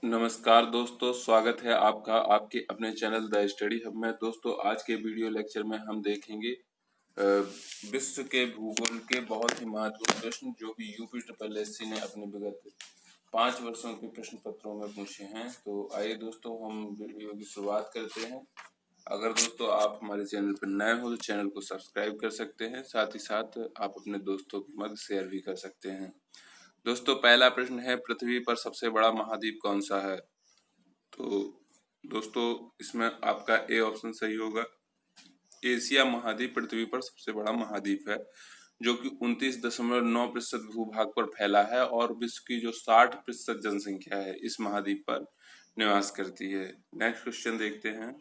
नमस्कार दोस्तों, स्वागत है आपका आपके अपने चैनल द स्टडी हब में। दोस्तों, आज के वीडियो लेक्चर में हम देखेंगे विश्व के भूगोल के बहुत ही महत्वपूर्ण प्रश्न जो कि यूपी ट्रिपल एससी ने अपने विगत 5 वर्षों के प्रश्न पत्रों में पूछे हैं। तो आइए दोस्तों, हम वीडियो की शुरुआत करते हैं। अगर दोस्तों आप हमारे चैनल पर नए हो तो चैनल को सब्सक्राइब कर सकते हैं, साथ ही साथ आप अपने दोस्तों के मध्य शेयर भी कर सकते हैं। दोस्तों, पहला प्रश्न है, पृथ्वी पर सबसे बड़ा महाद्वीप कौन सा है? तो दोस्तों, इसमें आपका ए ऑप्शन सही होगा। एशिया महाद्वीप पृथ्वी पर सबसे बड़ा महाद्वीप है, जो कि 29.9% भूभाग पर फैला है और विश्व की जो 60% जनसंख्या है इस महाद्वीप पर निवास करती है। नेक्स्ट क्वेश्चन देखते हैं।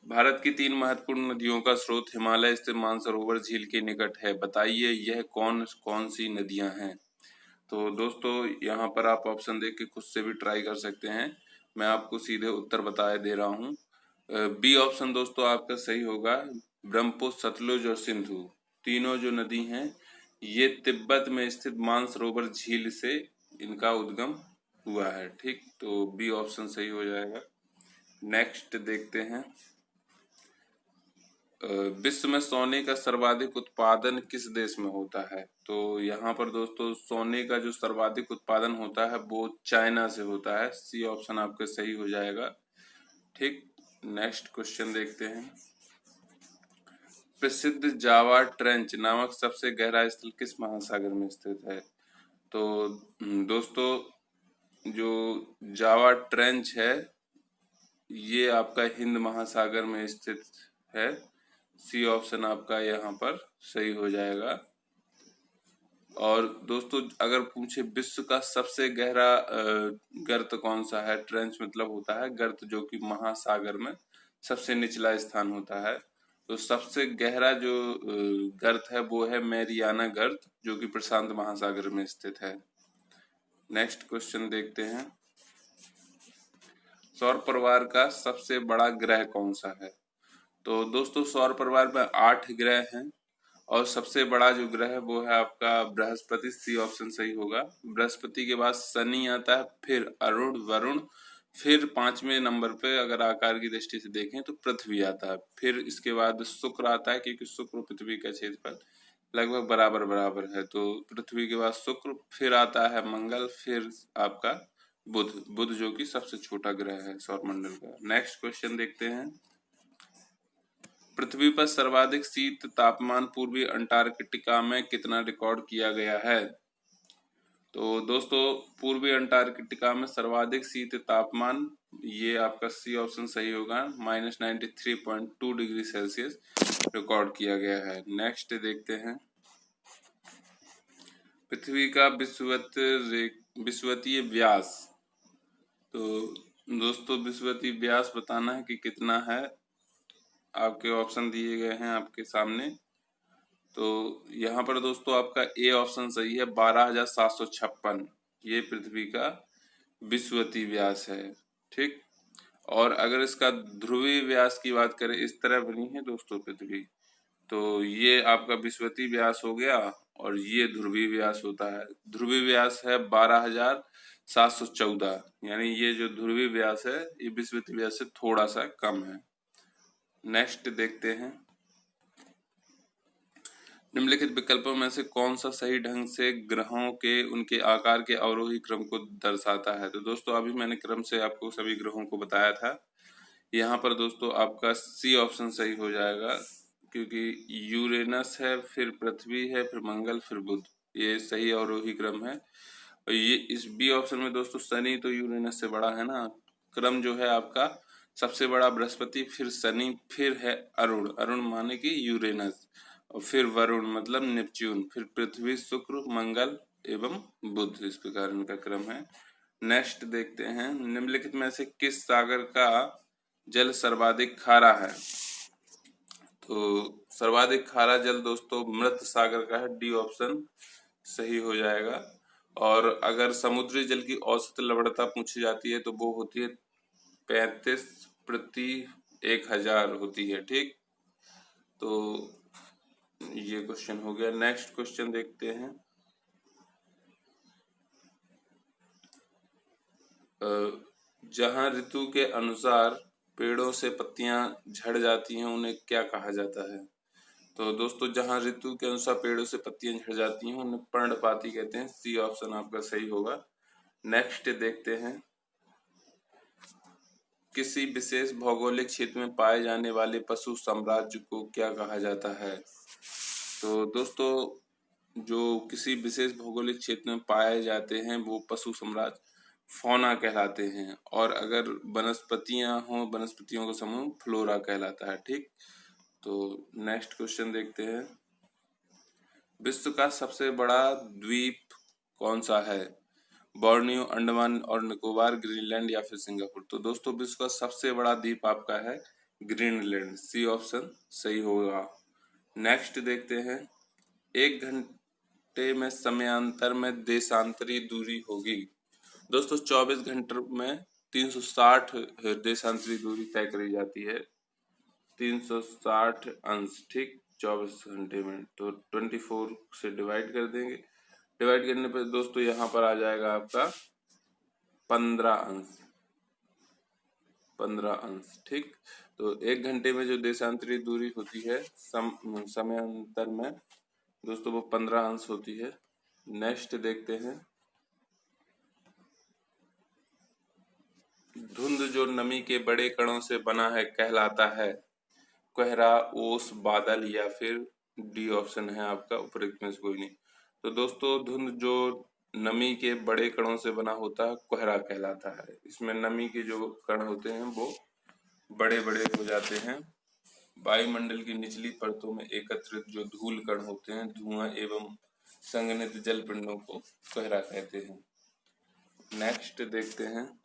भारत की 3 महत्वपूर्ण नदियों का स्रोत हिमालय स्थित मानसरोवर झील के निकट है, बताइए यह कौन कौन सी नदियां हैं? तो दोस्तों, यहाँ पर आप ऑप्शन देख के खुद से भी ट्राई कर सकते हैं। मैं आपको सीधे उत्तर बता दे रहा हूँ। बी ऑप्शन दोस्तों आपका सही होगा। ब्रह्मपुत्र, सतलुज और सिंधु तीनों जो नदी हैं ये तिब्बत में स्थित मानसरोवर झील से इनका उद्गम हुआ है। ठीक, तो बी ऑप्शन सही हो जाएगा। नेक्स्ट देखते हैं। विश्व में सोने का सर्वाधिक उत्पादन किस देश में होता है? तो यहाँ पर दोस्तों सोने का जो सर्वाधिक उत्पादन होता है वो चाइना से होता है। सी ऑप्शन आपका सही हो जाएगा। ठीक, नेक्स्ट क्वेश्चन देखते हैं। प्रसिद्ध जावा ट्रेंच नामक सबसे गहरा स्थल किस महासागर में स्थित है? तो दोस्तों, जो जावा ट्रेंच है ये आपका हिंद महासागर में स्थित है। सी ऑप्शन आपका यहाँ पर सही हो जाएगा। और दोस्तों, अगर पूछे विश्व का सबसे गहरा गर्त कौन सा है? ट्रेंच मतलब होता है गर्त, जो कि महासागर में सबसे निचला स्थान होता है। तो सबसे गहरा जो गर्त है वो है मैरियाना गर्त, जो कि प्रशांत महासागर में स्थित है। नेक्स्ट क्वेश्चन देखते हैं। सौर परिवार का सबसे बड़ा ग्रह कौन सा है? तो दोस्तों, सौर परिवार में 8 ग्रह हैं और सबसे बड़ा जो ग्रह है वो है आपका बृहस्पति। सी ऑप्शन सही होगा। बृहस्पति के बाद शनि आता है, फिर अरुण, वरुण, फिर 5वें नंबर पे अगर आकार की दृष्टि से देखें तो पृथ्वी आता है। फिर इसके बाद शुक्र आता है, क्योंकि शुक्र और पृथ्वी का क्षेत्रफल लगभग बराबर बराबर है। तो पृथ्वी के बाद शुक्र, फिर आता है मंगल, फिर आपका बुध। बुध जो कि सबसे छोटा ग्रह है सौरमंडल का। नेक्स्ट क्वेश्चन देखते हैं। पृथ्वी पर सर्वाधिक शीत तापमान पूर्वी अंटार्कटिका में कितना रिकॉर्ड किया गया है? तो दोस्तों, पूर्वी अंटार्कटिका में सर्वाधिक शीत तापमान ये आपका सी ऑप्शन सही होगा। -93.2 डिग्री सेल्सियस रिकॉर्ड किया गया है। नेक्स्ट देखते हैं। पृथ्वी का विषुवतीय व्यास। तो दोस्तों, विषुवतीय व्यास बताना है कि कितना है। आपके ऑप्शन दिए गए हैं आपके सामने। तो यहाँ पर दोस्तों आपका ए ऑप्शन सही है, 12,756 ये पृथ्वी का विषुवतीय व्यास है। ठीक, और अगर इसका ध्रुवीय व्यास की बात करें, इस तरह बनी है दोस्तों पृथ्वी, तो ये आपका विषुवतीय व्यास हो गया और ये ध्रुवीय व्यास होता है। ध्रुवीय व्यास है 12,714, यानी ये जो ध्रुवीय व्यास है ये विषुवतीय व्यास से थोड़ा सा कम है। नेक्स्ट देखते हैं। निम्नलिखित विकल्पों में से कौन सा सही ढंग से ग्रहों के उनके आकार के अवरोही क्रम को दर्शाता है? तो दोस्तों, अभी मैंने क्रम से आपको सभी ग्रहों को बताया था। यहाँ पर दोस्तों आपका सी ऑप्शन सही हो जाएगा, क्योंकि यूरेनस है, फिर पृथ्वी है, फिर मंगल, फिर बुध, ये सही अवरोही क्रम है। और ये इस बी ऑप्शन में दोस्तों शनि तो यूरेनस से बड़ा है ना। क्रम जो है आपका सबसे बड़ा बृहस्पति, फिर शनि, फिर है अरुण, अरुण माने कि यूरेनस, और फिर वरुण मतलब नेपच्यून, फिर पृथ्वी, शुक्र, मंगल एवं बुध। इस प्रकार इनका क्रम है। नेक्स्ट देखते हैं। निम्नलिखित में से किस सागर का जल सर्वाधिक खारा है? तो सर्वाधिक खारा जल दोस्तों मृत सागर का है। डी ऑप्शन सही हो जाएगा। और अगर समुद्री जल की औसत लवणता पूछी जाती है तो वो होती है 35/1000 होती है। ठीक, तो ये क्वेश्चन हो गया। नेक्स्ट क्वेश्चन देखते हैं। जहाँ ऋतु के अनुसार पेड़ों से पत्तियां झड़ जाती हैं उन्हें क्या कहा जाता है? तो दोस्तों जहाँ ऋतु के अनुसार पेड़ों से पत्तियां झड़ जाती हैं उन्हें पर्णपाती कहते हैं। सी ऑप्शन आपका सही होगा। नेक्स्ट देखते हैं, किसी विशेष भौगोलिक क्षेत्र में पाए जाने वाले पशु साम्राज्य को क्या कहा जाता है? तो दोस्तों जो किसी विशेष भौगोलिक क्षेत्र में पाए जाते हैं वो पशु साम्राज्य फौना कहलाते हैं, और अगर वनस्पतियां हों वनस्पतियों का समूह फ्लोरा कहलाता है। ठीक, तो नेक्स्ट क्वेश्चन देखते हैं, विश्व का सबसे बड़ा द्वीप कौन सा है? बोर्नियो, अंडमान और निकोबार, ग्रीनलैंड या फिर सिंगापुर? तो दोस्तों विश्व का सबसे बड़ा द्वीप आपका है ग्रीनलैंड। सी ऑप्शन सही होगा। नेक्स्ट देखते हैं, एक घंटे में समयांतर में देशांतरी दूरी होगी। दोस्तों 24 घंटे में 360 देशांतरी दूरी तय करी जाती है। 360 अंश, ठीक, 24 घंटे में, तो 24 से डिवाइड कर देंगे। डिवाइड करने पर दोस्तों यहाँ पर आ जाएगा आपका 15 अंश। 15 अंश, ठीक। तो एक घंटे में जो देशांतरी दूरी होती है समयांतर में दोस्तों वो 15 अंश होती है। नेक्स्ट देखते हैं, धुंध जो नमी के बड़े कणों से बना है कहलाता है कोहरा, ओस, बादल या फिर डी ऑप्शन है आपका उपरोक्त में से कोई नहीं। तो दोस्तों धुंध जो नमी के बड़े कणों से बना होता है कोहरा कहलाता है। इसमें नमी के जो कण होते हैं वो बड़े बड़े हो जाते हैं। वायुमंडल की निचली परतों में एकत्रित जो धूल कण होते हैं, धुआं एवं संघनित जल पिंडों को कोहरा कहते हैं। नेक्स्ट देखते हैं,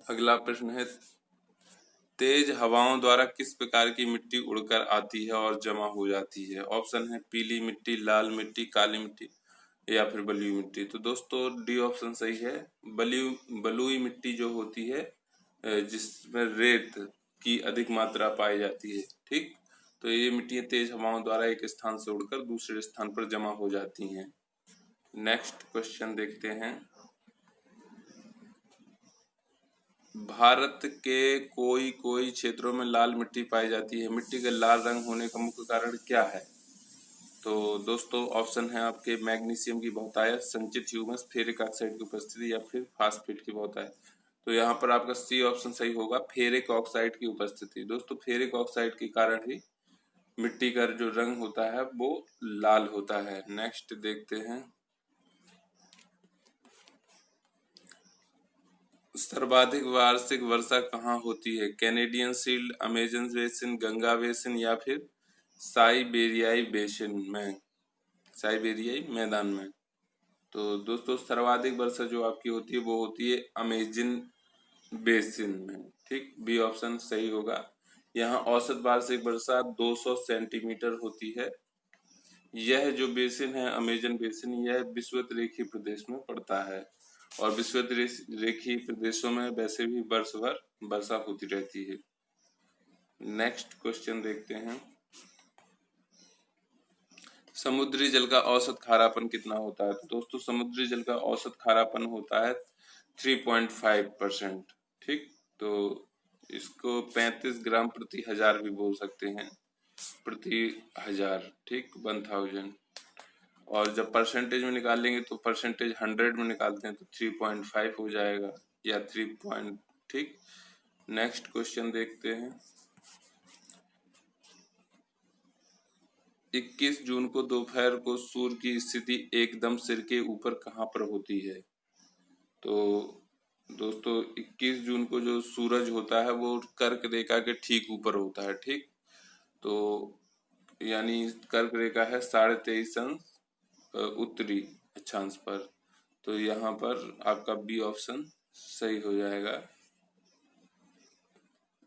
अगला प्रश्न है, तेज हवाओं द्वारा किस प्रकार की मिट्टी उड़कर आती है और जमा हो जाती है? ऑप्शन है पीली मिट्टी, लाल मिट्टी, काली मिट्टी या फिर बलुई मिट्टी। तो दोस्तों डी ऑप्शन सही है। बलुई मिट्टी जो होती है जिसमें रेत की अधिक मात्रा पाई जाती है। ठीक, तो ये मिट्टियां तेज हवाओं द्वारा एक स्थान से उड़कर दूसरे स्थान पर जमा हो जाती हैं। नेक्स्ट क्वेश्चन देखते हैं, भारत के कोई कोई क्षेत्रों में लाल मिट्टी पाई जाती है, मिट्टी का लाल रंग होने का मुख्य कारण क्या है? तो दोस्तों ऑप्शन है आपके मैग्नीशियम की बहुतायत, संचित ह्यूमस, फेरिक ऑक्साइड की उपस्थिति या फिर फास्फेट की बहुतायत। तो यहाँ पर आपका सी ऑप्शन सही होगा, फेरिक ऑक्साइड की उपस्थिति। दोस्तों फेरिक ऑक्साइड के कारण ही मिट्टी का जो रंग होता है वो लाल होता है। नेक्स्ट देखते हैं, सर्वाधिक वार्षिक वर्षा कहाँ होती है? Canadian shield, Amazon basin, Ganga basin या फिर साइबेरियाई बेसिन में, साइबेरियाई मैदान में। तो दोस्तों सर्वाधिक वर्षा जो आपकी होती है वो होती है अमेजन बेसिन में। ठीक, बी ऑप्शन सही होगा। यहाँ औसत वार्षिक वर्षा 200 सेंटीमीटर होती है। यह जो बेसिन है अमेजन बेसिन, यह विषुवत रेखीय प्रदेश में पड़ता है, और विषुवत रेखीय प्रदेशों में वैसे भी वर्ष भर वर्षा होती रहती है। नेक्स्ट क्वेश्चन देखते हैं, समुद्री जल का औसत खारापन कितना होता है? तो दोस्तों समुद्री जल का औसत खारापन होता है 3.5%। ठीक, तो इसको 35 ग्राम प्रति हजार भी बोल सकते हैं, प्रति हजार। ठीक, 1000। और जब परसेंटेज में निकालेंगे तो परसेंटेज 100 में निकालते हैं तो 3.5 हो जाएगा या 3 ठीक। नेक्स्ट क्वेश्चन देखते हैं, 21 जून को दोपहर को सूर्य की स्थिति एकदम सिर के ऊपर कहाँ पर होती है? तो दोस्तों 21 जून को जो सूरज होता है वो कर्क रेखा के ठीक ऊपर होता है। ठीक, तो यानी कर्क रेखा है 23.5 अंश उत्तरी अक्षांश पर, तो यहाँ पर आपका बी ऑप्शन सही हो जाएगा।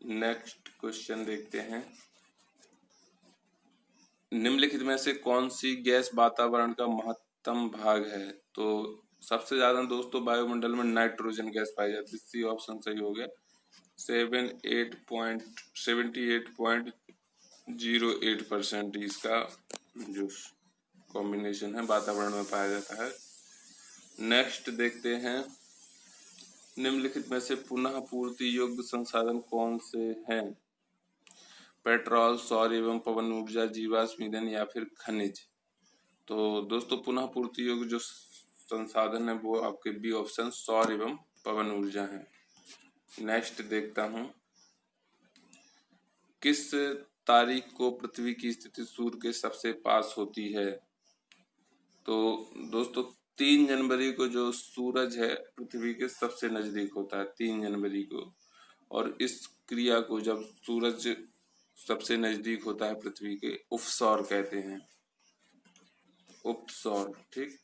नेक्स्ट क्वेश्चन देखते हैं, निम्नलिखित में से कौन सी गैस वातावरण का महत्तम भाग है? तो सबसे ज्यादा दोस्तों वायुमंडल में नाइट्रोजन गैस पाई जाती है। सी ऑप्शन सही हो गया। 78.08% इसका जो कॉम्बिनेशन है वातावरण में पाया जाता है। नेक्स्ट देखते हैं, निम्नलिखित में से पुनः पूर्ति योग्य संसाधन कौन से हैं? पेट्रोल, सौर एवं पवन ऊर्जा, जीवाश्म ईंधन या फिर खनिज। तो दोस्तों पुनः पूर्ति योग्य जो संसाधन है वो आपके बी ऑप्शन सौर एवं पवन ऊर्जा है। नेक्स्ट देखता हूं, किस तारीख को पृथ्वी की स्थिति सूर्य के सबसे पास होती है? तो दोस्तों 3 जनवरी को जो सूरज है पृथ्वी के सबसे नजदीक होता है, 3 जनवरी को। और इस क्रिया को जब सूरज सबसे नजदीक होता है पृथ्वी के, उपसौर कहते हैं, उपसौर। ठीक।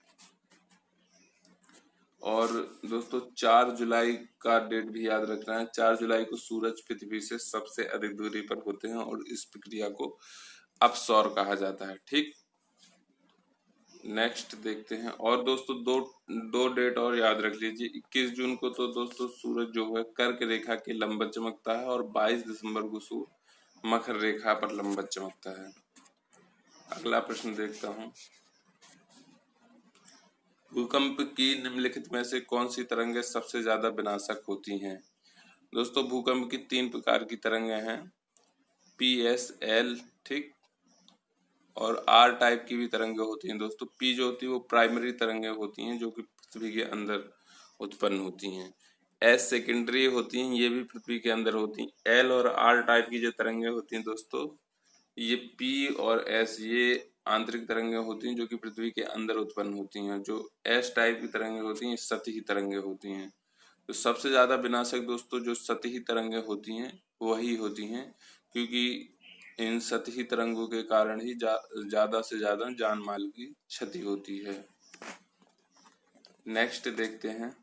और दोस्तों 4 जुलाई का डेट भी याद रखना है, 4 जुलाई को सूरज पृथ्वी से सबसे अधिक दूरी पर होते हैं और इस प्रक्रिया को अपसौर कहा जाता है। ठीक। नेक्स्ट देखते हैं, और दोस्तों दो डेट और याद रख लीजिए। 21 जून को तो दोस्तों सूरज जो है कर्क रेखा के लंबवत चमकता है और 22 दिसंबर को सूर्य मकर रेखा पर लंबवत चमकता है। अगला प्रश्न देखता हूं, भूकंप की निम्नलिखित में से कौन सी तरंगें सबसे ज्यादा विनाशक होती हैं? दोस्तों भूकंप की 3 प्रकार की तरंगें हैं, PSL, ठीक, और आर टाइप की भी तरंगें होती हैं। दोस्तों पी जो होती है वो प्राइमरी तरंगें होती हैं जो कि पृथ्वी के अंदर उत्पन्न होती हैं। एस सेकेंडरी होती हैं, ये भी पृथ्वी के अंदर होती हैं। एल और आर टाइप की जो तरंगें होती हैं दोस्तों, ये पी और एस ये आंतरिक तरंगें होती हैं जो कि पृथ्वी के अंदर उत्पन्न होती हैं। जो एस टाइप की तरंगें होती हैं सतही तरंगें होती हैं। तो सबसे ज्यादा विनाशक दोस्तों जो सतही तरंगें होती हैं वही होती हैं, क्योंकि इन सतही तरंगों के कारण ही ज्यादा से ज्यादा जान माल की क्षति होती है। नेक्स्ट देखते हैं,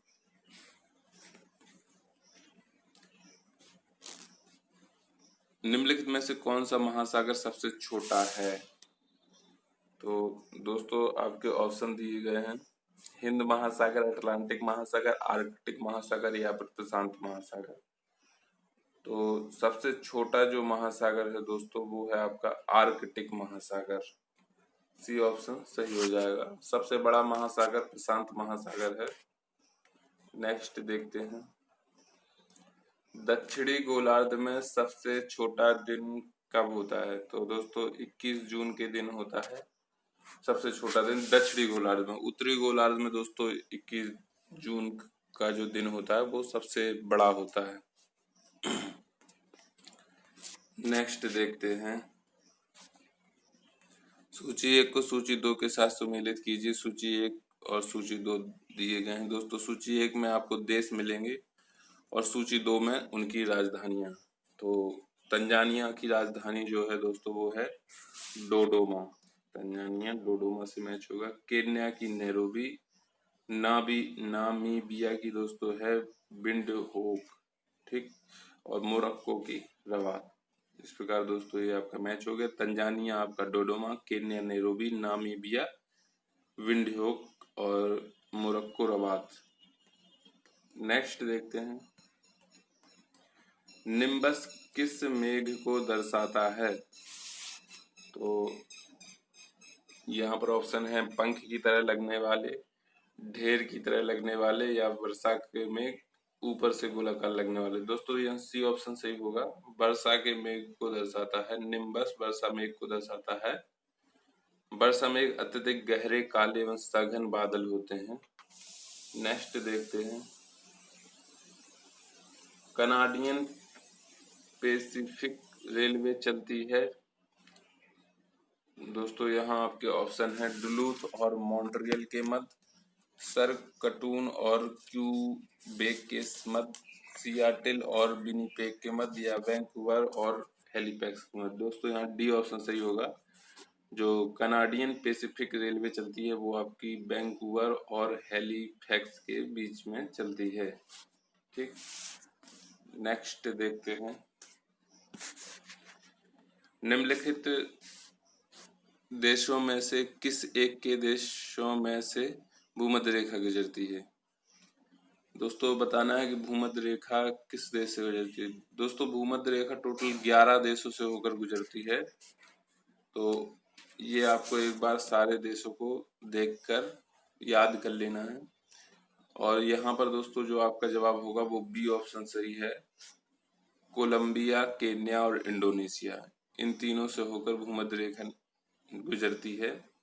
निम्नलिखित में से कौन सा महासागर सबसे छोटा है? तो दोस्तों आपके ऑप्शन दिए गए हैं, हिंद महासागर, अटलांटिक महासागर, आर्कटिक महासागर या फिर प्रशांत महासागर। तो सबसे छोटा जो महासागर है दोस्तों वो है आपका आर्कटिक महासागर। सी ऑप्शन सही हो जाएगा। सबसे बड़ा महासागर प्रशांत महासागर है। नेक्स्ट देखते हैं, दक्षिणी गोलार्ध में सबसे छोटा दिन कब होता है? तो दोस्तों 21 जून के दिन होता है सबसे छोटा दिन दक्षिणी गोलार्ध में। उत्तरी गोलार्ध में दोस्तों 21 जून का जो दिन होता है वो सबसे बड़ा होता है। नेक्स्ट देखते हैं, सूची 1 को सूची 2 के साथ सुमेलित कीजिए। सूची 1 और सूची 2 दिए गए हैं दोस्तों। सूची 1 में आपको देश मिलेंगे और सूची 2 में उनकी राजधानियां। तो तंजानिया की राजधानी जो है दोस्तों वो है डोडोमा। तंजानिया डोडोमा से मैच होगा। केन्या की नैरोबी, नामीबिया की दोस्तों है विंडहोक, ठीक, और मोरक्को की रबात। इस प्रकार दोस्तों ये आपका मैच हो गया। तंजानिया आपका डोडोमा, केन्या नैरोबी, नामीबिया विंडहोक और मोरक्को रबात। नेक्स्ट देखते हैं, निम्बस किस मेघ को दर्शाता है? तो यहाँ पर ऑप्शन है पंख की तरह लगने वाले, ढेर की तरह लगने वाले या वर्षा के मेघ ऊपर से गोलाकार लगने वाले। दोस्तों यहाँ सी ऑप्शन सही होगा, वर्षा के मेघ को दर्शाता है। निम्बस वर्षा मेघ को दर्शाता है। वर्षा मेघ अत्यधिक गहरे काले एवं सघन बादल होते हैं। नेक्स्ट देखते हैं, कनाडियन पैसिफिक रेलवे चलती है। दोस्तों यहाँ आपके ऑप्शन है डुलूथ और मॉन्ट्रियल के मध्य, सरकटून और क्यूबेक के मध्य, सियाटल और विनिपेग के मध्य या वैंकूवर और हैलिफैक्स के मध्य। दोस्तों यहाँ डी ऑप्शन सही होगा। जो कनाडियन पैसिफिक रेलवे चलती है वो आपकी वैंकूवर और हैलिफैक्स के बीच में चलती है। ठीक। नेक्स्ट देखते हैं, निम्नलिखित देशों में से किस एक के देशों में से भूमध्य रेखा गुजरती है? दोस्तों बताना है कि भूमध्य रेखा किस देश से गुजरती है। दोस्तों भूमध्य रेखा टोटल 11 देशों से होकर गुजरती है। तो ये आपको एक बार सारे देशों को देखकर याद कर लेना है। और यहाँ पर दोस्तों जो आपका जवाब होगा वो बी ऑप्शन सही है। कोलंबिया, केन्या और इंडोनेशिया, इन तीनों से होकर भूमध्य रेखा गुजरती है।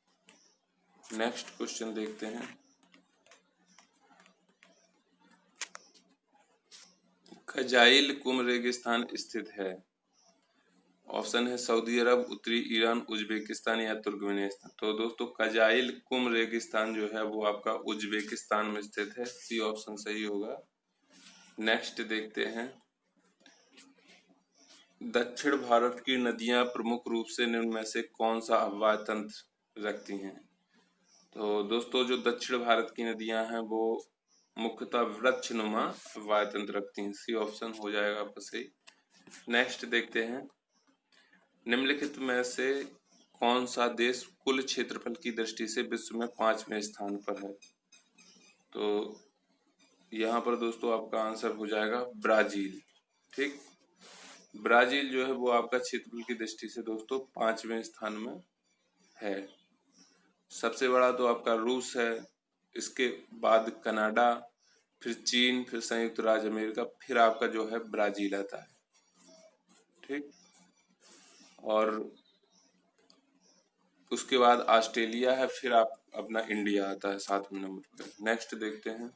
नेक्स्ट क्वेश्चन देखते हैं। खजाइल कुम रेगिस्तान स्थित है। ऑप्शन है सऊदी अरब, उत्तरी ईरान, उज्बेकिस्तान या तुर्कमेनिस्तान। तो दोस्तों खजाइल कुम रेगिस्तान जो है वो आपका उज्बेकिस्तान में स्थित है। सी ऑप्शन सही होगा। नेक्स्ट देखते हैं। दक्षिण भारत की नदियां प्रमुख रूप से निम्न में से कौन सा अववाह तंत्र रखती हैं। तो दोस्तों जो दक्षिण भारत की नदियां हैं वो मुख्यतः वृक्षनुमा अववाह तंत्र रखती हैं। सी ऑप्शन हो जाएगा आपका सही। नेक्स्ट देखते हैं। निम्नलिखित में से कौन सा देश कुल क्षेत्रफल की दृष्टि से विश्व में 5वें स्थान पर है। तो यहाँ पर दोस्तों आपका आंसर हो जाएगा ब्राजील। ठीक, ब्राजील जो है वो आपका क्षेत्रफल की दृष्टि से दोस्तों 5वें स्थान में है। सबसे बड़ा तो आपका रूस है, इसके बाद कनाडा, फिर चीन, फिर संयुक्त राज्य अमेरिका, फिर आपका जो है ब्राजील आता है। ठीक, और उसके बाद ऑस्ट्रेलिया है, फिर आप अपना इंडिया आता है 7वें नंबर पर। नेक्स्ट देखते हैं।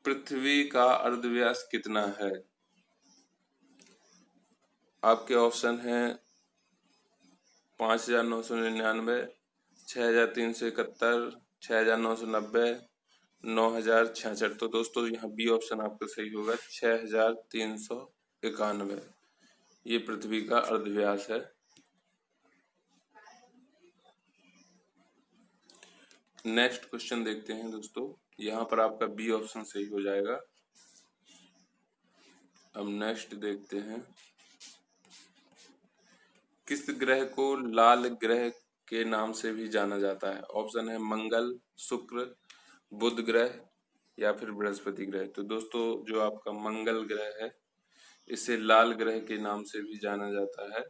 पृथ्वी का अर्धव्यास कितना है। आपके ऑप्शन है 5,999, 6,371, 6,990, 9,066। तो दोस्तों यहाँ बी ऑप्शन आपका सही होगा, 6,391। ये पृथ्वी का अर्धव्यास है। नेक्स्ट क्वेश्चन देखते हैं दोस्तों। यहाँ पर आपका बी ऑप्शन सही हो जाएगा। अब नेक्स्ट देखते हैं। किस ग्रह को लाल ग्रह के नाम से भी जाना जाता है। ऑप्शन है मंगल, शुक्र, बुध ग्रह या फिर बृहस्पति ग्रह। तो दोस्तों जो आपका मंगल ग्रह है इसे लाल ग्रह के नाम से भी जाना जाता है।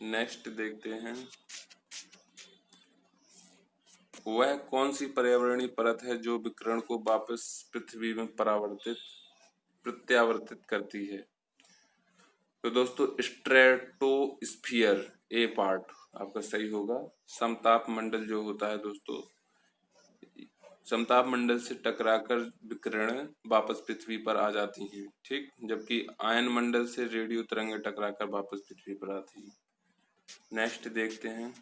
नेक्स्ट देखते हैं। वह कौन सी पर्यावरणीय परत है जो विकिरण को वापस पृथ्वी में प्रत्यावर्तित करती है। तो दोस्तों स्ट्रेटोस्फियर ए पार्ट आपका सही होगा। समताप मंडल जो होता है दोस्तों, समताप मंडल से टकराकर विकिरण वापस पृथ्वी पर आ जाती हैं। ठीक, जबकि आयन मंडल से रेडियो तरंगें टकराकर वापस पृथ्वी पर आती हैं। नेक्स्ट देखते हैं।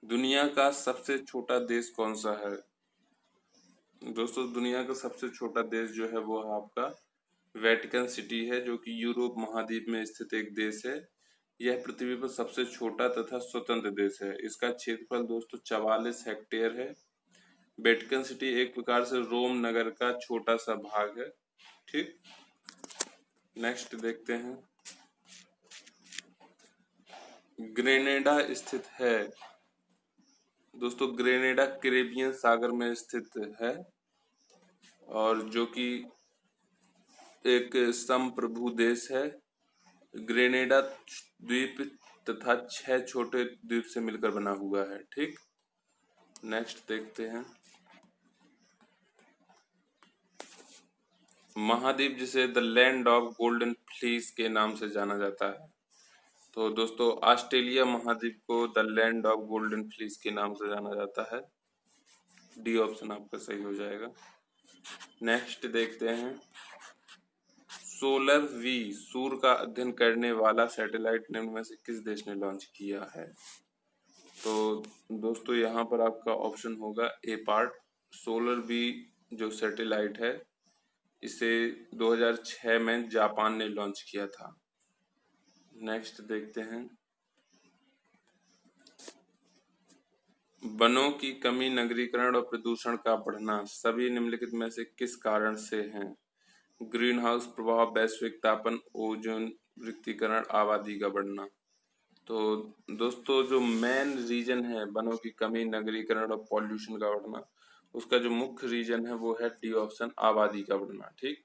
दुनिया का सबसे छोटा देश कौन सा है। दोस्तों दुनिया का सबसे छोटा देश जो है वो आपका वेटिकन सिटी है, जो कि यूरोप महाद्वीप में स्थित एक देश है। यह पृथ्वी पर सबसे छोटा तथा स्वतंत्र देश है। इसका क्षेत्रफल दोस्तों 44 हेक्टेयर है। वेटिकन सिटी एक प्रकार से रोम नगर का छोटा सा भाग है। ठीक, नेक्स्ट देखते हैं। ग्रेनेडा स्थित है। दोस्तों ग्रेनेडा कैरेबियन सागर में स्थित है और जो कि एक संप्रभु देश है। ग्रेनेडा द्वीप तथा 6 छोटे द्वीप से मिलकर बना हुआ है। ठीक, नेक्स्ट देखते हैं। महाद्वीप जिसे the land of golden fleece के नाम से जाना जाता है। तो दोस्तों ऑस्ट्रेलिया महाद्वीप को the land of golden fleece के नाम से जाना जाता है। डी ऑप्शन आपका सही हो जाएगा। नेक्स्ट देखते हैं। सोलर वी सूर्य का अध्ययन करने वाला सैटेलाइट निम्न में से किस देश ने लॉन्च किया है। तो दोस्तों यहाँ पर आपका ऑप्शन होगा ए पार्ट। सोलर वी जो सैटेलाइट है इसे 2006 में जापान ने लॉन्च किया था। नेक्स्ट देखते हैं। वनों की कमी, नगरीकरण और प्रदूषण का बढ़ना सभी निम्नलिखित में से किस कारण से हैं। ग्रीन हाउस प्रभाव, वैश्विक तापन, ओजोन रिक्तीकरण, आबादी का बढ़ना। तो दोस्तों जो मेन रीजन है वनों की कमी, नगरीकरण और पॉल्यूशन का बढ़ना, उसका जो मुख्य रीजन है वो है डी ऑप्शन, आबादी का बढ़ना। ठीक,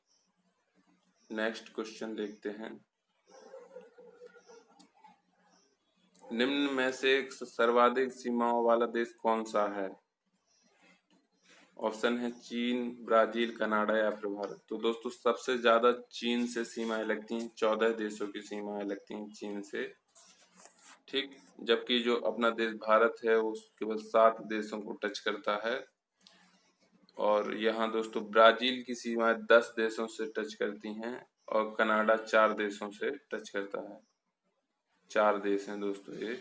नेक्स्ट क्वेश्चन देखते हैं। निम्न में से सर्वाधिक सीमाओं वाला देश कौन सा है? ऑप्शन है चीन, ब्राजील, कनाडा या फिर भारत। तो दोस्तों सबसे ज्यादा चीन से सीमाएं लगती हैं, 14 देशों की सीमाएं लगती हैं चीन से। ठीक, जबकि जो अपना देश भारत है वो केवल 7 देशों को टच करता है। और यहाँ दोस्तों ब्राजील की सीमाएं 10 देशों से टच करती हैं और कनाडा 4 देशों से टच करता है। 4 देश हैं दोस्तों ये,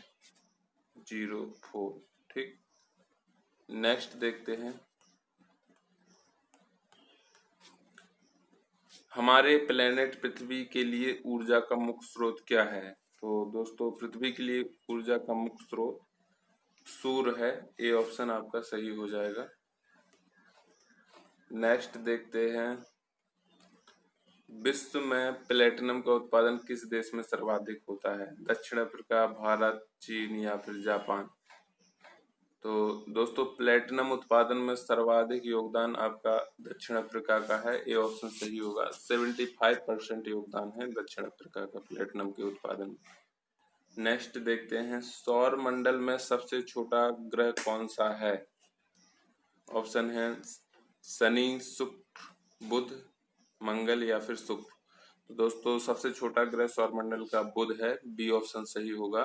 04। ठीक, नेक्स्ट देखते हैं, हमारे प्लेनेट पृथ्वी के लिए ऊर्जा का मुख्य स्रोत क्या है? तो दोस्तों पृथ्वी के लिए ऊर्जा का मुख्य स्रोत सूर्य है। ए ऑप्शन आपका सही हो जाएगा। नेक्स्ट देखते हैं, विश्व में प्लेटिनम का उत्पादन किस देश में सर्वाधिक होता है? दक्षिण अफ्रीका, भारत, चीन या फिर जापान। तो दोस्तों प्लेटिनम उत्पादन में सर्वाधिक योगदान आपका दक्षिण अफ्रीका का है। ये ऑप्शन सही होगा। 75% योगदान है दक्षिण अफ्रीका का प्लेटिनम के उत्पादन में। नेक्स्ट देखते हैं, सौर मंडल में सबसे छोटा ग्रह कौन सा है? ऑप्शन है शनि, शुक्र, बुध, मंगल या फिर शुक्र। तो दोस्तों सबसे छोटा ग्रह सौर मंडल का बुध है। बी ऑप्शन सही होगा।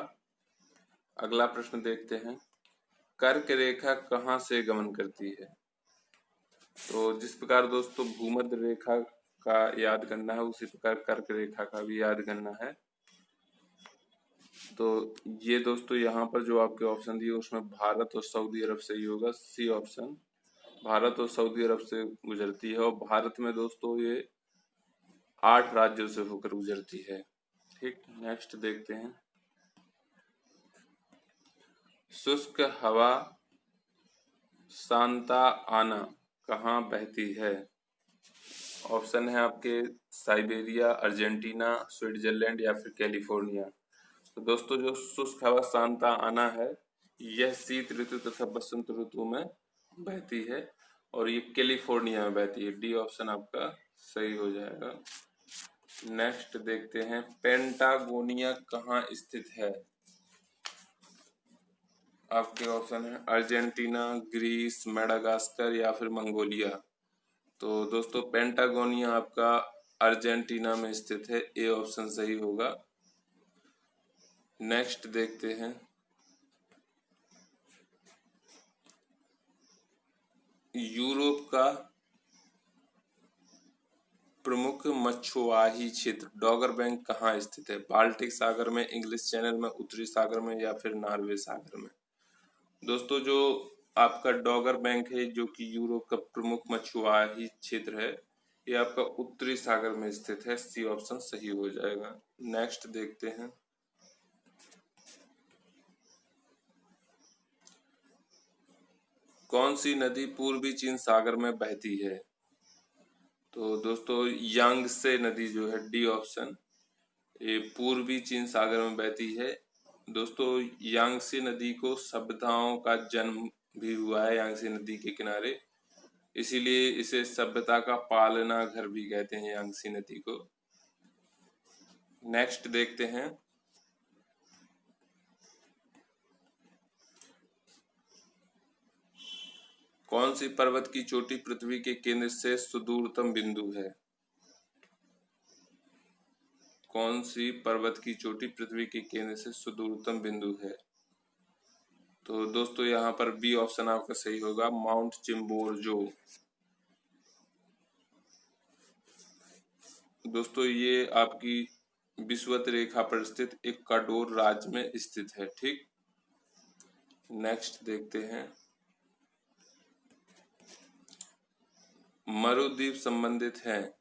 अगला प्रश्न देखते हैं, कर्क रेखा कहाँ से गमन करती है? तो जिस प्रकार दोस्तों भूमध्य रेखा का याद करना है उसी प्रकार कर्क रेखा का भी याद करना है। तो ये दोस्तों यहाँ पर जो आपके ऑप्शन दिए उसमें भारत और सऊदी अरब सही होगा। सी ऑप्शन, भारत और सऊदी अरब से गुजरती है और भारत में दोस्तों ये 8 राज्यों से होकर गुजरती है। ठीक, नेक्स्ट देखते हैं, शुष्क हवा सांता आना कहाँ बहती है? ऑप्शन है आपके साइबेरिया, अर्जेंटीना, स्विट्जरलैंड या फिर कैलिफोर्निया। तो दोस्तों जो शुष्क हवा सांता आना है यह शीत ऋतु तथा बसंत ऋतु में बहती है और ये कैलिफोर्निया में बहती है। डी ऑप्शन आपका सही हो जाएगा। नेक्स्ट देखते हैं, पेंटागोनिया कहाँ स्थित है? आपके ऑप्शन है अर्जेंटीना, ग्रीस, मेडागास्कर या फिर मंगोलिया। तो दोस्तों पेंटागोनिया आपका अर्जेंटीना में स्थित है। ए ऑप्शन सही होगा। नेक्स्ट देखते हैं, यूरोप का प्रमुख मछुआही क्षेत्र डॉगर बैंक कहाँ स्थित है? बाल्टिक सागर में, इंग्लिश चैनल में, उत्तरी सागर में या फिर नॉर्वे सागर में। दोस्तों जो आपका डॉगर बैंक है जो कि यूरोप का प्रमुख मछुआही क्षेत्र है ये आपका उत्तरी सागर में स्थित है। सी ऑप्शन सही हो जाएगा। नेक्स्ट देखते हैं, कौन सी नदी पूर्वी चीन सागर में बहती है? तो दोस्तों यांगसे नदी जो है, डी ऑप्शन, ये पूर्वी चीन सागर में बहती है। दोस्तों यांगसे नदी को सभ्यताओं का जन्म भी हुआ है यांगसे नदी के किनारे, इसीलिए इसे सभ्यता का पालना घर भी कहते हैं यांगसे नदी को। नेक्स्ट देखते हैं, कौन सी पर्वत की चोटी पृथ्वी के केंद्र से सुदूरतम बिंदु है? कौन सी पर्वत की चोटी पृथ्वी के केंद्र से सुदूरतम बिंदु है? तो दोस्तों यहाँ पर बी ऑप्शन आपका सही होगा, माउंट चिम्बोरजो। दोस्तों ये आपकी विषुवत रेखा पर स्थित इक्वाडोर राज्य में स्थित है। ठीक, नेक्स्ट देखते हैं, मरुद्वीप संबंधित हैं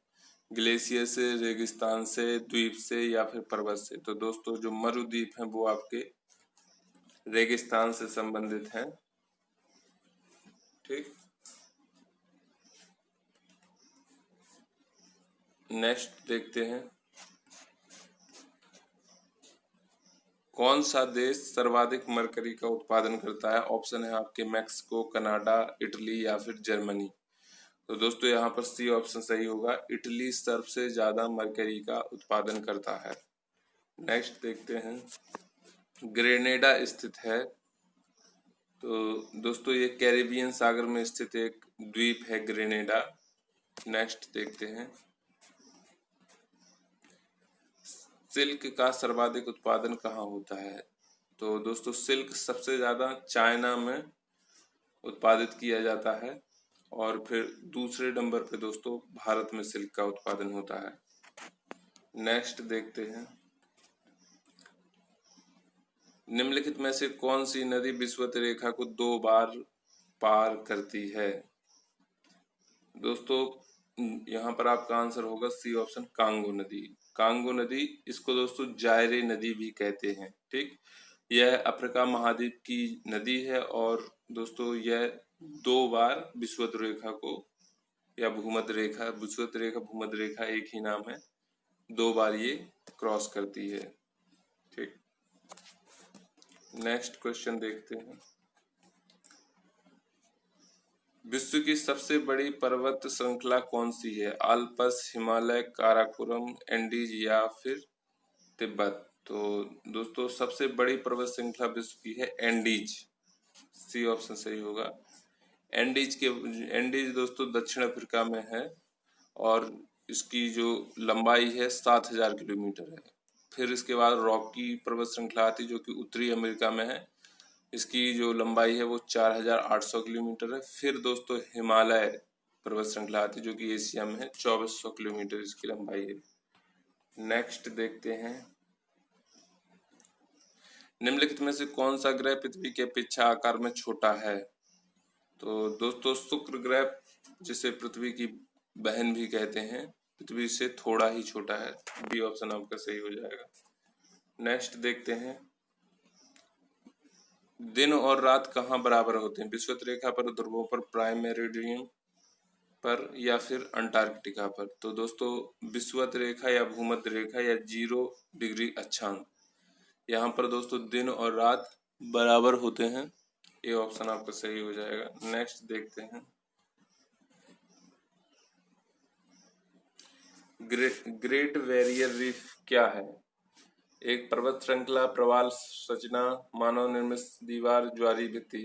ग्लेशियर से, रेगिस्तान से, द्वीप से या फिर पर्वत से। तो दोस्तों जो मरुद्वीप हैं वो आपके रेगिस्तान से संबंधित हैं। ठीक, नेक्स्ट देखते हैं, कौन सा देश सर्वाधिक मरकरी का उत्पादन करता है? ऑप्शन है आपके मैक्सिको, कनाडा, इटली या फिर जर्मनी। तो दोस्तों यहाँ पर सी ऑप्शन सही होगा, इटली सबसे ज्यादा मरकरी का उत्पादन करता है। नेक्स्ट देखते हैं, ग्रेनेडा स्थित है। तो दोस्तों ये कैरिबियन सागर में स्थित एक द्वीप है ग्रेनेडा। नेक्स्ट देखते हैं, सिल्क का सर्वाधिक उत्पादन कहाँ होता है? तो दोस्तों सिल्क सबसे ज्यादा चाइना में उत्पादित किया जाता है और फिर दूसरे नंबर पे दोस्तों भारत में सिल्क का उत्पादन होता है। नेक्स्ट देखते हैं, निम्नलिखित में से कौन सी नदी विषुवत रेखा को 2 बार पार करती है? दोस्तों यहाँ पर आपका आंसर होगा सी ऑप्शन, कांगो नदी। कांगो नदी, इसको दोस्तों जायरे नदी भी कहते हैं। ठीक, यह अफ्रीका महाद्वीप की नदी है और दोस्तों यह 2 बार विषुवत रेखा को, या भूमध्य रेखा, विषुवत रेखा भूमध्य रेखा एक ही नाम है, 2 बार ये क्रॉस करती है। ठीक, नेक्स्ट क्वेश्चन देखते हैं, विश्व की सबसे बड़ी पर्वत श्रृंखला कौन सी है? आल्प्स, हिमालय, काराकोरम, एंडीज या फिर तिब्बत? तो दोस्तों सबसे बड़ी पर्वत श्रृंखला विश्व की है एंडीज, सी ऑप्शन सही होगा। एंडीज दोस्तों दक्षिण अफ्रीका में है और इसकी जो लंबाई है 7000 किलोमीटर है। फिर इसके बाद रॉकी पर्वत श्रृंखला आती जो कि उत्तरी अमेरिका में है, इसकी जो लंबाई है वो 4800 किलोमीटर है। फिर दोस्तों हिमालय पर्वत श्रृंखला आती जो कि एशिया में है, 2400 किलोमीटर इसकी लंबाई है। नेक्स्ट देखते हैं, निम्नलिखित में से कौन सा ग्रह पृथ्वी के अपेक्षा आकार में छोटा है? तो दोस्तों शुक्र ग्रह, जिसे पृथ्वी की बहन भी कहते हैं, पृथ्वी से थोड़ा ही छोटा है। बी ऑप्शन आपका सही हो जाएगा। नेक्स्ट देखते हैं, दिन और रात कहाँ बराबर होते हैं? विषुवत रेखा पर, ध्रुवों पर, प्राइम मेरिडियन पर या फिर अंटार्कटिका पर? तो दोस्तों विषुवत रेखा या भूमध्य रेखा या 0 डिग्री अक्षांश, यहाँ पर दोस्तों दिन और रात बराबर होते हैं। ये ऑप्शन आपका सही हो जाएगा। नेक्स्ट देखते हैं, ग्रेट बैरियर रीफ क्या है? एक पर्वत श्रृंखला, प्रवाल संरचना, मानव निर्मित दीवार, ज्वारीय भित्ति?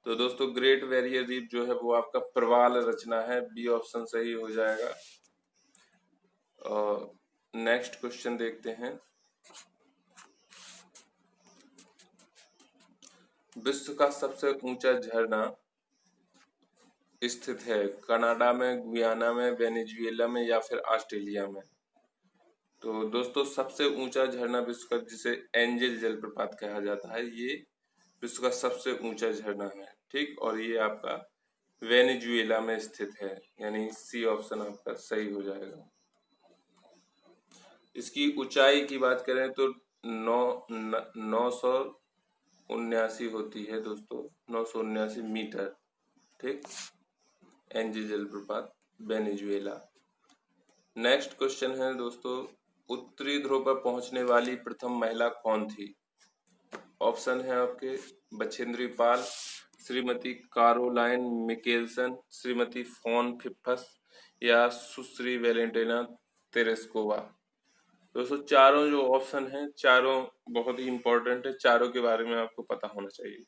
तो दोस्तों ग्रेट बैरियर रीफ जो है वो आपका प्रवाल रचना है। बी ऑप्शन सही हो जाएगा। और नेक्स्ट क्वेश्चन देखते हैं, विश्व का सबसे ऊंचा झरना स्थित है कनाडा में, गुयाना में, वेनेजुएला में या फिर ऑस्ट्रेलिया में? तो दोस्तों सबसे ऊंचा झरना विश्व का, जिसे एंजल जलप्रपात कहा जाता है, ये विश्व का सबसे ऊंचा झरना है। ठीक, और ये आपका वेनेजुएला में स्थित है, यानी सी ऑप्शन आपका सही हो जाएगा। इसकी ऊंचाई की बात करें तो 979 होती है दोस्तों, 979 मीटर। ठीक, एंजल जलप्रपात वेनेजुएला। नेक्स्ट क्वेश्चन है दोस्तों, उत्तरी ध्रुव पर पहुंचने वाली प्रथम महिला कौन थी? ऑप्शन है आपके, बछेंद्री पाल, श्रीमती कारोलाइन मिकेल्सन, श्रीमती फोन फिफ्फस या सुश्री वेलेंटिना तेरेस्कोवा? दोस्तों चारों जो ऑप्शन हैं, चारों बहुत ही इंपॉर्टेंट है, चारों के बारे में आपको पता होना चाहिए।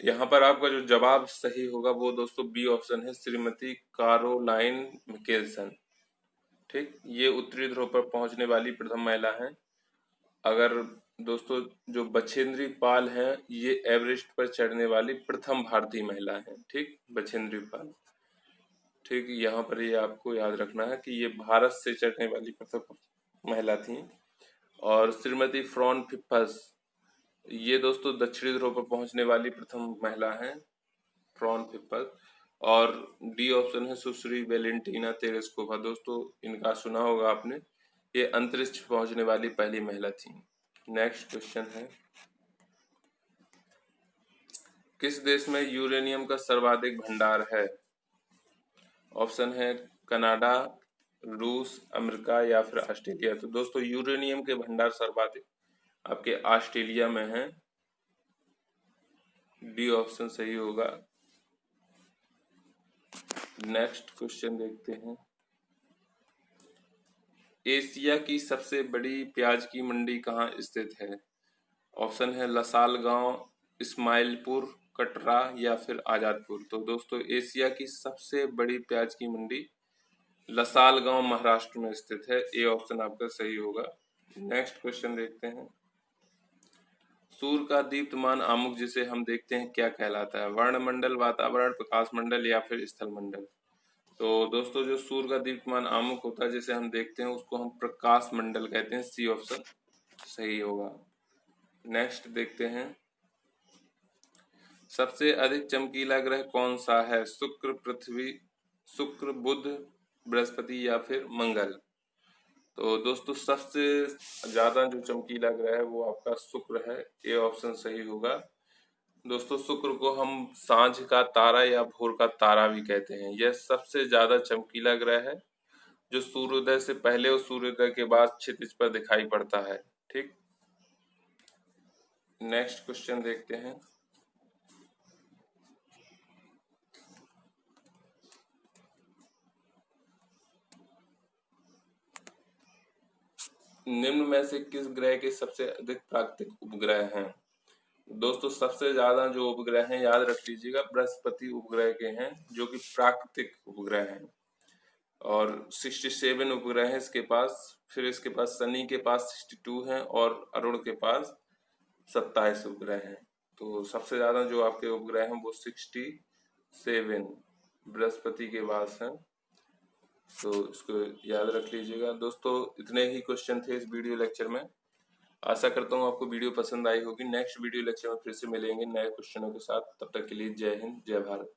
यहाँ पर आपका जो जवाब सही होगा वो दोस्तों बी ऑप्शन है, श्रीमती कारोलाइन मिकेल्सन। ठीक, ये उत्तरी ध्रुव पर पहुंचने वाली प्रथम महिला हैं। अगर दोस्तों जो बछेंद्री पाल हैं, ये एवरेस्ट पर चढ़ने वाली प्रथम भारतीय महिला हैं। ठीक, बछेंद्री पाल। ठीक, यहाँ पर ये आपको याद रखना है कि ये भारत से चढ़ने वाली प्रथम महिला थी। और श्रीमती फ्रॉन फिफ्फस, ये दोस्तों दक्षिणी ध्रुव पर पहुंचने वाली प्रथम महिला हैं, फ्रॉन फिफ्फस। और डी ऑप्शन है सुश्री वेलेंटिना तेरेस्कोवा। दोस्तों इनका सुना होगा आपने, ये अंतरिक्ष पहुंचने वाली पहली महिला थी। नेक्स्ट क्वेश्चन है, किस देश में यूरेनियम का सर्वाधिक भंडार है? ऑप्शन है कनाडा, रूस, अमेरिका या फिर ऑस्ट्रेलिया? तो दोस्तों यूरेनियम के भंडार सर्वाधिक आपके ऑस्ट्रेलिया में है। डी ऑप्शन सही होगा। नेक्स्ट क्वेश्चन देखते हैं, एशिया की सबसे बड़ी प्याज की मंडी कहाँ स्थित है? ऑप्शन है लसाल गांव, इस्माइलपुर, कटरा या फिर आजादपुर। तो दोस्तों एशिया की सबसे बड़ी प्याज की मंडी लसाल गांव महाराष्ट्र में स्थित है। ए ऑप्शन आपका सही होगा। नेक्स्ट क्वेश्चन देखते हैं। सूर्य का दीप्तमान आमुख जिसे हम देखते हैं क्या कहलाता है? वर्णमंडल, वातावरण, प्रकाश मंडल या फिर स्थल मंडल। तो दोस्तों जो सूर्य का दीप्तमान आमुख होता है जिसे हम देखते हैं उसको हम प्रकाश मंडल कहते हैं। सी ऑप्शन सही होगा। नेक्स्ट देखते हैं। सबसे अधिक चमकीला ग्रह कौन सा है? शुक्र, पृथ्वी, शुक्र, बुध, बृहस्पति या फिर मंगल। तो दोस्तों सबसे ज्यादा जो चमकीला ग्रह है वो आपका शुक्र है। ए ऑप्शन सही होगा। दोस्तों शुक्र को हम सांझ का तारा या भोर का तारा भी कहते हैं। यह सबसे ज्यादा चमकीला ग्रह है जो सूर्योदय से पहले और सूर्योदय के बाद क्षितिज पर दिखाई पड़ता है। ठीक, नेक्स्ट क्वेश्चन देखते हैं। निम्न में से किस ग्रह के सबसे अधिक प्राकृतिक उपग्रह हैं? दोस्तों सबसे ज्यादा जो उपग्रह हैं याद रख लीजिएगा बृहस्पति उपग्रह के हैं जो कि प्राकृतिक उपग्रह हैं और 67 उपग्रह हैं इसके पास। फिर इसके पास शनि के पास 62 हैं और अरुण के पास 27 उपग्रह हैं। तो सबसे ज्यादा जो आपके उपग्रह हैं वो 67 बृहस्पति के पास हैं। तो इसको याद रख लीजिएगा। दोस्तों इतने ही क्वेश्चन थे इस वीडियो लेक्चर में। आशा करता हूँ आपको वीडियो पसंद आई होगी। नेक्स्ट वीडियो लेक्चर में फिर से मिलेंगे नए क्वेश्चनों के साथ। तब तक के लिए जय हिंद, जय भारत।